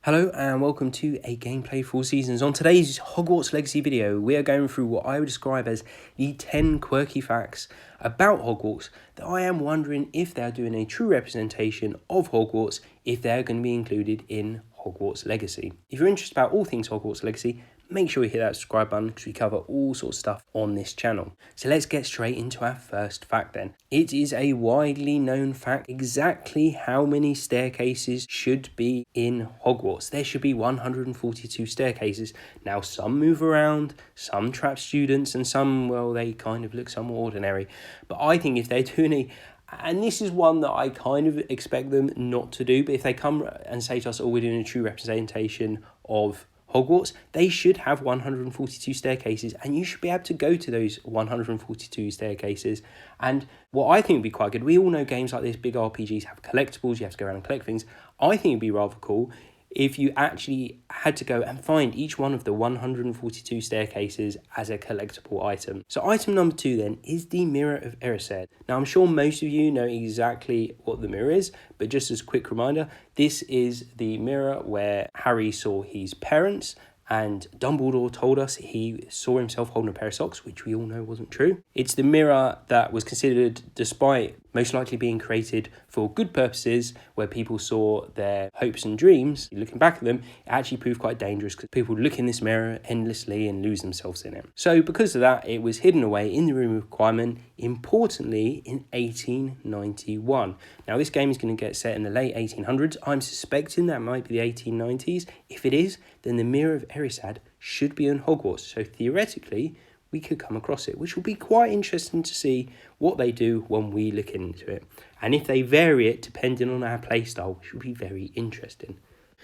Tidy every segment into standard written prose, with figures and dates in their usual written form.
Hello and welcome to a gameplay for all seasons. On today's Hogwarts Legacy video, we are going through what I would describe as the 10 quirky facts about Hogwarts that I am wondering if they are doing a true representation of Hogwarts, if they're going to be included in Hogwarts Legacy. If you're interested about all things Hogwarts Legacy, make sure you hit that subscribe button because we cover all sorts of stuff on this channel. So let's get straight into our first fact then. It is a widely known fact exactly how many staircases should be in Hogwarts. There should be 142 staircases. Now some move around, some trap students, and some, well, they kind of look somewhat ordinary. But I think if they're doing and this is one that I kind of expect them not to do, but if they come and say to us, oh, we're doing a true representation of Hogwarts, they should have 142 staircases, and you should be able to go to those 142 staircases. And what I think would be quite good, we all know games like this, big RPGs have collectibles, you have to go around and collect things. I think it'd be rather cool if you actually had to go and find each one of the 142 staircases as a collectible item. So item number 2 then is the Mirror of Erised. Now I'm sure most of you know exactly what the mirror is, but just as a quick reminder, this is the mirror where Harry saw his parents, and Dumbledore told us he saw himself holding a pair of socks, which we all know wasn't true. It's the mirror that was considered, despite most likely being created for good purposes, where people saw their hopes and dreams. Looking back at them, it actually proved quite dangerous because people look in this mirror endlessly and lose themselves in it. So because of that, it was hidden away in the room of requirement, importantly in 1891. Now this game is going to get set in the late 1800s. I'm suspecting that might be the 1890s. If it is, then the Mirror of Erised should be in Hogwarts. So theoretically, we could come across it, which will be quite interesting to see what they do when we look into it. And if they vary it depending on our playstyle, which will be very interesting.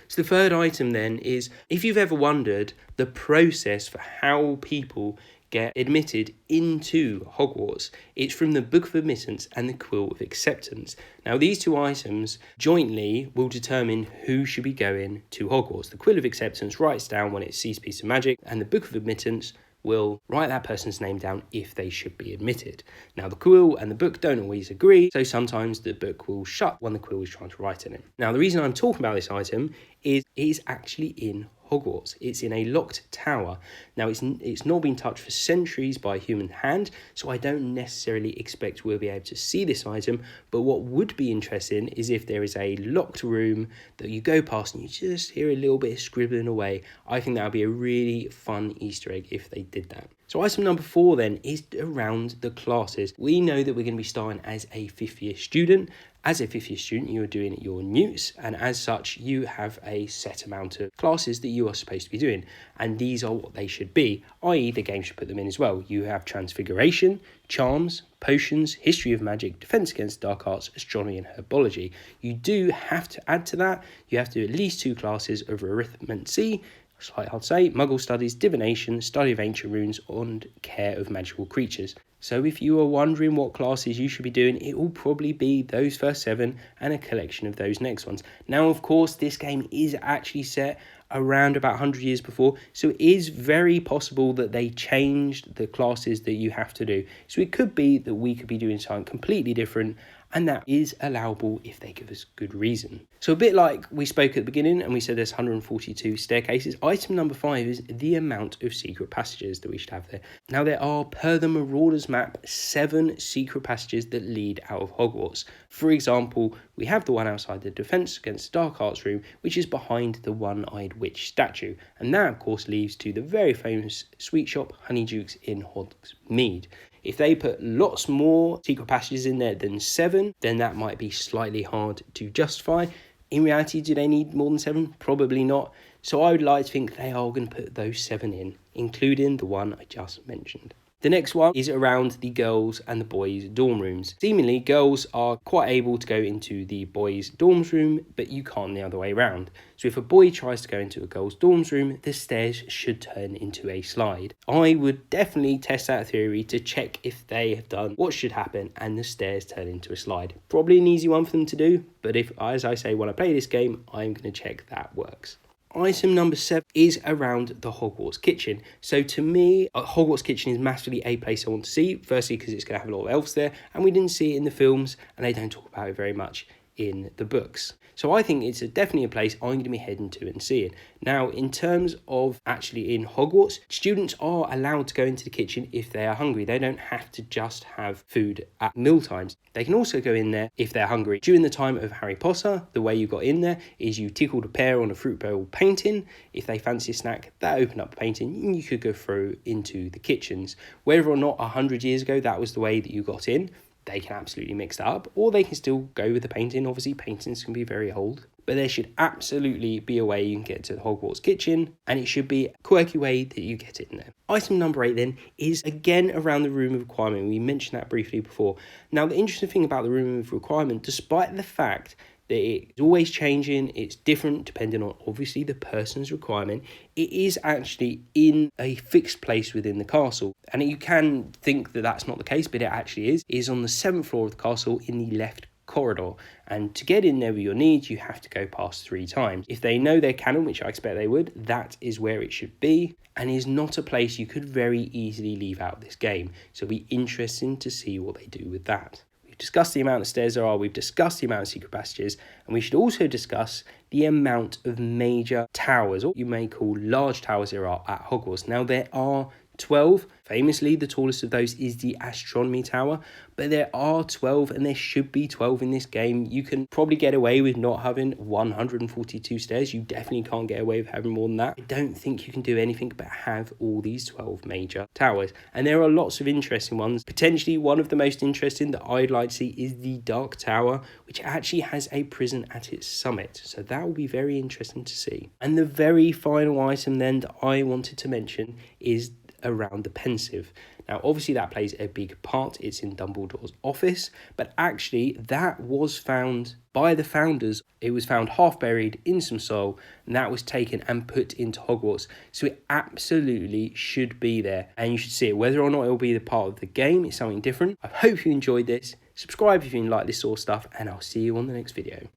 So the third item then is, if you've ever wondered the process for how people get admitted into Hogwarts, it's from the Book of Admittance and the Quill of Acceptance. Now these two items jointly will determine who should be going to Hogwarts. The Quill of Acceptance writes down when it's sees a piece of magic, and the Book of Admittance will write that person's name down if they should be admitted. Now the quill and the book don't always agree, so sometimes the book will shut when the quill is trying to write in it. Now the reason I'm talking about this item is it is actually in Hogwarts. It's in a locked tower. Now it's not been touched for centuries by a human hand, so I don't necessarily expect we'll be able to see this item, but what would be interesting is if there is a locked room that you go past and you just hear a little bit of scribbling away. I think that would be a really fun Easter egg if they did that. So item number 4 then is around the classes. We know that we're going to be starting as a 5th year student. As a 5th year student, you are doing your newts, and as such, you have a set amount of classes that you are supposed to be doing, and these are what they should be, i.e. the game should put them in as well. You have Transfiguration, Charms, Potions, History of Magic, Defense Against Dark Arts, Astronomy and Herbology. You do have to add to that, you have to do at least 2 classes of Arithmancy, slightly hard to say, Muggle Studies, Divination, Study of Ancient Runes, and Care of Magical Creatures. So if you are wondering what classes you should be doing, it will probably be those first 7 and a collection of those next ones. Now, of course, this game is actually set around about 100 years before, so it is very possible that they changed the classes that you have to do. So it could be that we could be doing something completely different, and that is allowable if they give us good reason. So a bit like we spoke at the beginning and we said there's 142 staircases, item number 5 is the amount of secret passages that we should have there. Now there are, per the Marauders map, 7 secret passages that lead out of Hogwarts. For example, we have the one outside the Defense Against Dark Arts room, which is behind the one-eyed witch statue, and that of course leads to the very famous sweet shop Honeydukes in Hogsmeade. If they put lots more secret passages in there than 7, then that might be slightly hard to justify. In reality, do they need more than 7? Probably not. So I would like to think they are going to put those 7 in, including the one I just mentioned. The next one is around the girls' and the boys' dorm rooms. Seemingly, girls are quite able to go into the boys' dorms room, but you can't the other way around. So if a boy tries to go into a girl's dorms room, the stairs should turn into a slide. I would definitely test that theory to check if they have done what should happen and the stairs turn into a slide. Probably an easy one for them to do, but if, as I say, when I play this game, I'm going to check that works. Item number 7 is around the Hogwarts kitchen. So to me, a Hogwarts kitchen is massively a place I want to see. Firstly, because it's going to have a lot of elves there, and we didn't see it in the films, and they don't talk about it very much. in the books. So I think it's definitely a place I'm going to be heading to and seeing. Now, in terms of actually in Hogwarts, students are allowed to go into the kitchen if they are hungry. They don't have to just have food at meal times. They can also go in there if they're hungry. During the time of Harry Potter, the way you got in there is you tickled a pear on a fruit bowl painting. If they fancy a snack, that opened up a painting, and you could go through into the kitchens. Whether or not 100 years ago that was the way that you got in, they can absolutely mix that up, or they can still go with the painting. Obviously, paintings can be very old, but there should absolutely be a way you can get to the Hogwarts kitchen, and it should be a quirky way that you get in there. Item number 8 then is again around the room of requirement. We mentioned that briefly before. Now, the interesting thing about the room of requirement, despite the fact that it's always changing, it's different depending on obviously the person's requirement, it is actually in a fixed place within the castle. And you can think that that's not the case, but it actually is. It is on the 7th floor of the castle in the left corridor, and to get in there with your needs you have to go past 3 times. If they know their canon, which I expect they would, that is where it should be, and is not a place you could very easily leave out this game. So it'll be interesting to see what they do with that. Discuss the amount of stairs there are, we've discussed the amount of secret passages, and we should also discuss the amount of major towers, or you may call large towers, there are at Hogwarts. Now, there are 12. Famously, the tallest of those is the Astronomy Tower, but there are 12, and there should be 12 in this game. You can probably get away with not having 142 stairs. You definitely can't get away with having more than that. I don't think you can do anything but have all these 12 major towers, and there are lots of interesting ones. Potentially one of the most interesting that I'd like to see is the Dark Tower, which actually has a prison at its summit, so that will be very interesting to see. And the very final item then that I wanted to mention is around the Pensieve. Now, obviously that plays a big part. It's in Dumbledore's office, but actually that was found by the founders. It was found half buried in some soil, and that was taken and put into Hogwarts. So it absolutely should be there, and you should see it. Whether or not it will be the part of the game, it's something different. I hope you enjoyed this. Subscribe if you like this sort of stuff, and I'll see you on the next video.